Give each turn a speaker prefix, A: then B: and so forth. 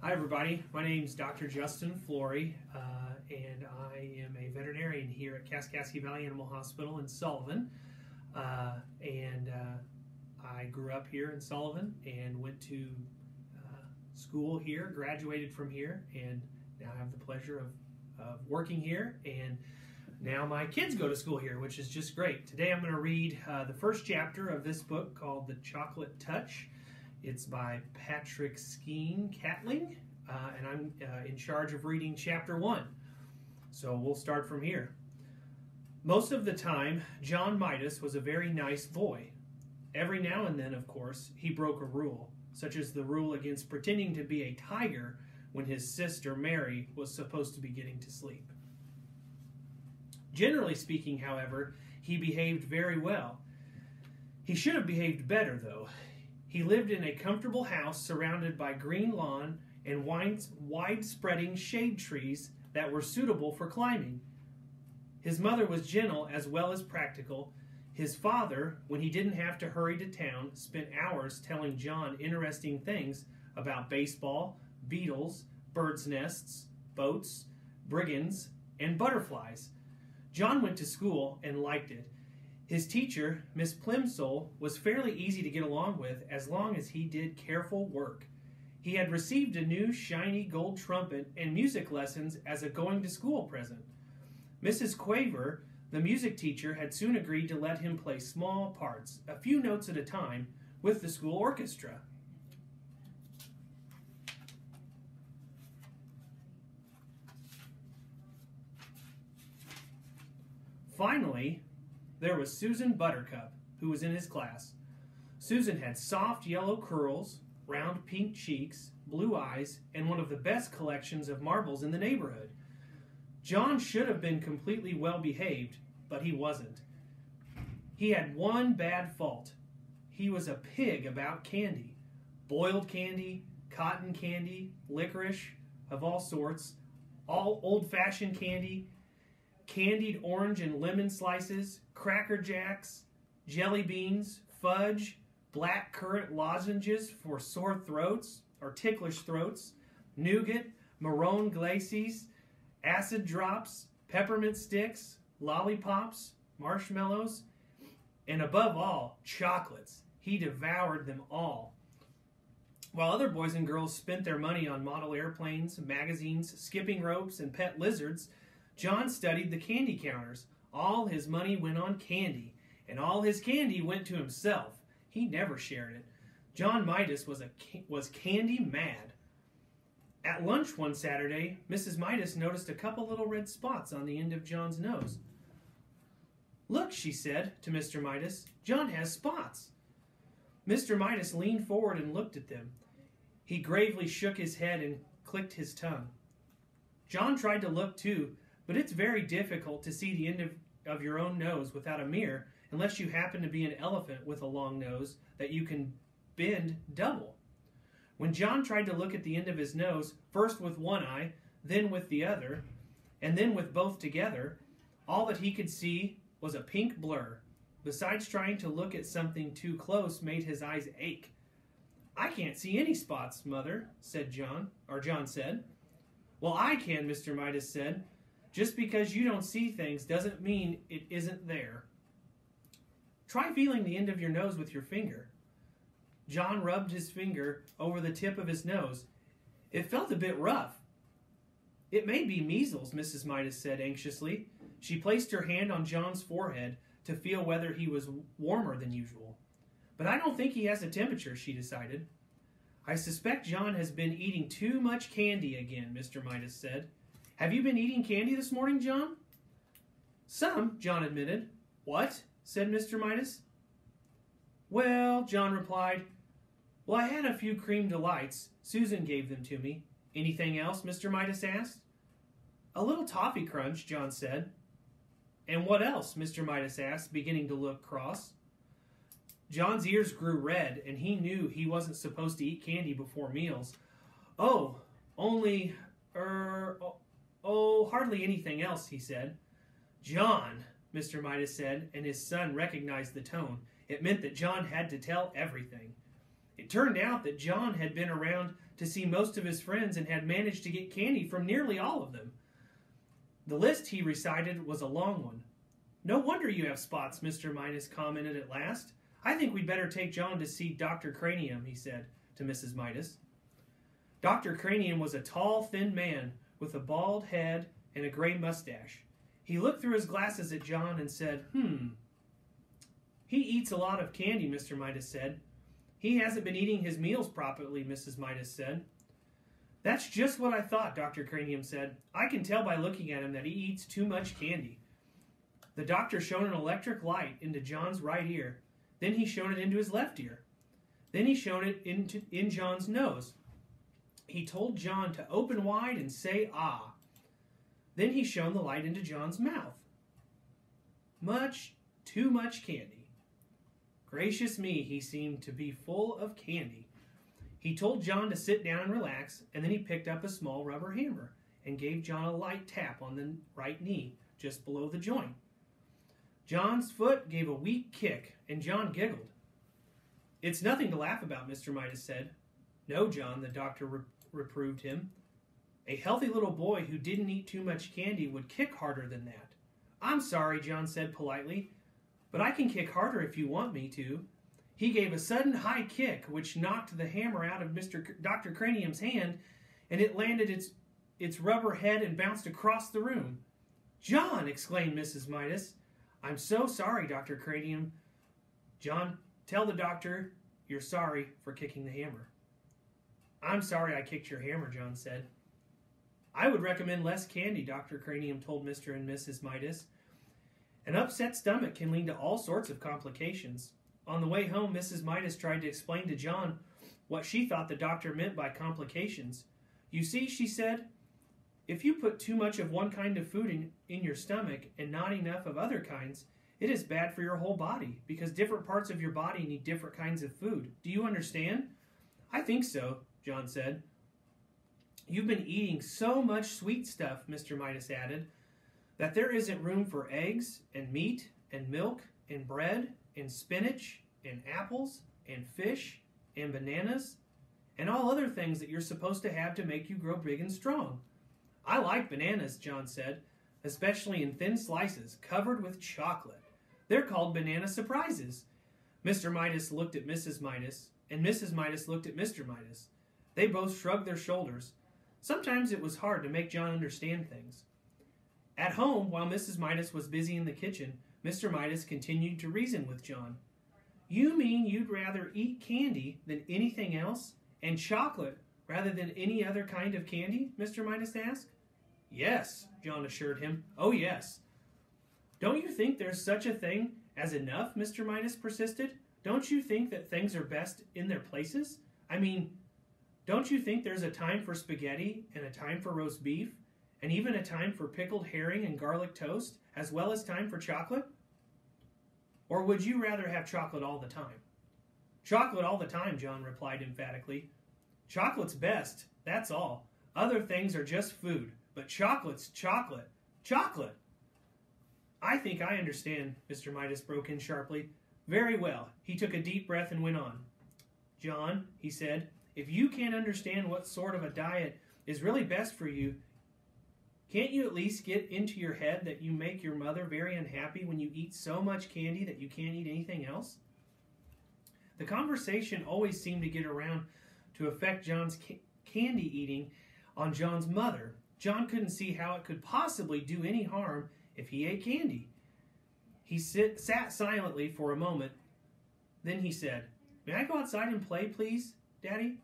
A: Hi everybody, my name is Dr. Justin Florey, and I am a veterinarian here at Kaskaskia Valley Animal Hospital in Sullivan. I grew up here in Sullivan and went to school here, graduated from here, and now I have the pleasure of working here, and now my kids go to school here, which is just great. Today I'm going to read the first chapter of this book called The Chocolate Touch. It's by Patrick Skeen Catling, and I'm in charge of reading chapter 1. So we'll start from here. Most of the time, John Midas was a very nice boy. Every now and then, of course, he broke a rule, such as the rule against pretending to be a tiger when his sister Mary was supposed to be getting to sleep. Generally speaking, however, he behaved very well. He should have behaved better, though. He lived in a comfortable house surrounded by green lawn and wide-spreading shade trees that were suitable for climbing. His mother was gentle as well as practical. His father, when he didn't have to hurry to town, spent hours telling John interesting things about baseball, beetles, birds' nests, boats, brigands, and butterflies. John went to school and liked it. His teacher, Miss Plimsoll, was fairly easy to get along with as long as he did careful work. He had received a new shiny gold trumpet and music lessons as a going-to-school present. Mrs. Quaver, the music teacher, had soon agreed to let him play small parts, a few notes at a time, with the school orchestra. Finally, there was Susan Buttercup, who was in his class. Susan had soft yellow curls, round pink cheeks, blue eyes, and one of the best collections of marbles in the neighborhood. John should have been completely well-behaved, but he wasn't. He had one bad fault. He was a pig about candy. Boiled candy, cotton candy, licorice of all sorts, all old-fashioned candy, candied orange and lemon slices, Cracker Jacks, jelly beans, fudge, black currant lozenges for sore throats or ticklish throats, nougat, marron glaces, acid drops, peppermint sticks, lollipops, marshmallows, and above all, chocolates. He devoured them all. While other boys and girls spent their money on model airplanes, magazines, skipping ropes, and pet lizards, John studied the candy counters. All his money went on candy, and all his candy went to himself. He never shared it. John Midas was candy mad. At lunch one Saturday, Mrs. Midas noticed a couple little red spots on the end of John's nose. "Look," she said to Mr. Midas, "John has spots." Mr. Midas leaned forward and looked at them. He gravely shook his head and clicked his tongue. John tried to look too, but it's very difficult to see the end of your own nose without a mirror unless you happen to be an elephant with a long nose that you can bend double. When John tried to look at the end of his nose, first with one eye, then with the other, and then with both together, all that he could see was a pink blur. Besides, trying to look at something too close made his eyes ache. "I can't see any spots, Mother," said John said. "Well, I can," Mr. Midas said. "Just because you don't see things doesn't mean it isn't there. Try feeling the end of your nose with your finger." John rubbed his finger over the tip of his nose. It felt a bit rough. "It may be measles," Mrs. Midas said anxiously. She placed her hand on John's forehead to feel whether he was warmer than usual. "But I don't think he has a temperature," she decided. "I suspect John has been eating too much candy again," Mr. Midas said. "Have you been eating candy this morning, John?" "Some," John admitted. "What?" said Mr. Midas. "Well," John replied, "I had a few cream delights. Susan gave them to me." "Anything else?" Mr. Midas asked. "A little toffee crunch," John said. "And what else?" Mr. Midas asked, beginning to look cross. John's ears grew red, and he knew he wasn't supposed to eat candy before meals. "Oh, only, hardly anything else," he said. "John," Mr. Midas said, and his son recognized the tone. It meant that John had to tell everything. It turned out that John had been around to see most of his friends and had managed to get candy from nearly all of them. The list he recited was a long one. "No wonder you have spots," Mr. Midas commented at last. "I think we'd better take John to see Dr. Cranium," he said to Mrs. Midas. Dr. Cranium was a tall, thin man with a bald head and a gray mustache. He looked through his glasses at John and said, "He eats a lot of candy," Mr. Midas said. "He hasn't been eating his meals properly," Mrs. Midas said. "That's just what I thought," Dr. Cranium said. "I can tell by looking at him that he eats too much candy." The doctor shone an electric light into John's right ear. Then he shone it into his left ear. Then he shone it in John's nose. He told John to open wide and say, "Ah." Then he shone the light into John's mouth. Too much candy. Gracious me, he seemed to be full of candy. He told John to sit down and relax, and then he picked up a small rubber hammer and gave John a light tap on the right knee, just below the joint. John's foot gave a weak kick, and John giggled. "It's nothing to laugh about," Mr. Midas said. "No, John," the doctor reproved him. "A healthy little boy who didn't eat too much candy would kick harder than that." "I'm sorry," John said politely, "but I can kick harder if you want me to." He gave a sudden high kick, which knocked the hammer out of Dr. Cranium's hand, and it landed its rubber head and bounced across the room. "John!" exclaimed Mrs. Midas. "I'm so sorry, Dr. Cranium." "John, tell the doctor you're sorry for kicking the hammer." "I'm sorry I kicked your hammer," John said. "I would recommend less candy," Dr. Cranium told Mr. and Mrs. Midas. "An upset stomach can lead to all sorts of complications." On the way home, Mrs. Midas tried to explain to John what she thought the doctor meant by complications. "You see," she said, "if you put too much of one kind of food in your stomach and not enough of other kinds, it is bad for your whole body, because different parts of your body need different kinds of food. Do you understand?" "I think so," John said. "You've been eating so much sweet stuff," Mr. Midas added, "that there isn't room for eggs and meat and milk and bread and spinach and apples and fish and bananas and all other things that you're supposed to have to make you grow big and strong." "I like bananas," John said, "especially in thin slices covered with chocolate. They're called banana surprises." Mr. Midas looked at Mrs. Midas, and Mrs. Midas looked at Mr. Midas. They both shrugged their shoulders. Sometimes it was hard to make John understand things. At home, while Mrs. Midas was busy in the kitchen, Mr. Midas continued to reason with John. "You mean you'd rather eat candy than anything else, and chocolate rather than any other kind of candy?" Mr. Midas asked. "Yes," John assured him. "Oh, yes." "Don't you think there's such a thing as enough?" Mr. Midas persisted. "Don't you think that things are best in their places? I mean, don't you think there's a time for spaghetti and a time for roast beef, and even a time for pickled herring and garlic toast, as well as time for chocolate? Or would you rather have chocolate all the time?" "Chocolate all the time," John replied emphatically. "Chocolate's best, that's all. Other things are just food, but chocolate's chocolate. Chocolate!" "I think I understand," Mr. Midas broke in sharply. "Very well." He took a deep breath and went on. "John," he said, "if you can't understand what sort of a diet is really best for you, can't you at least get into your head that you make your mother very unhappy when you eat so much candy that you can't eat anything else?" The conversation always seemed to get around to affect John's candy eating on John's mother. John couldn't see how it could possibly do any harm if he ate candy. He sat silently for a moment. Then he said, "May I go outside and play, please, Daddy?"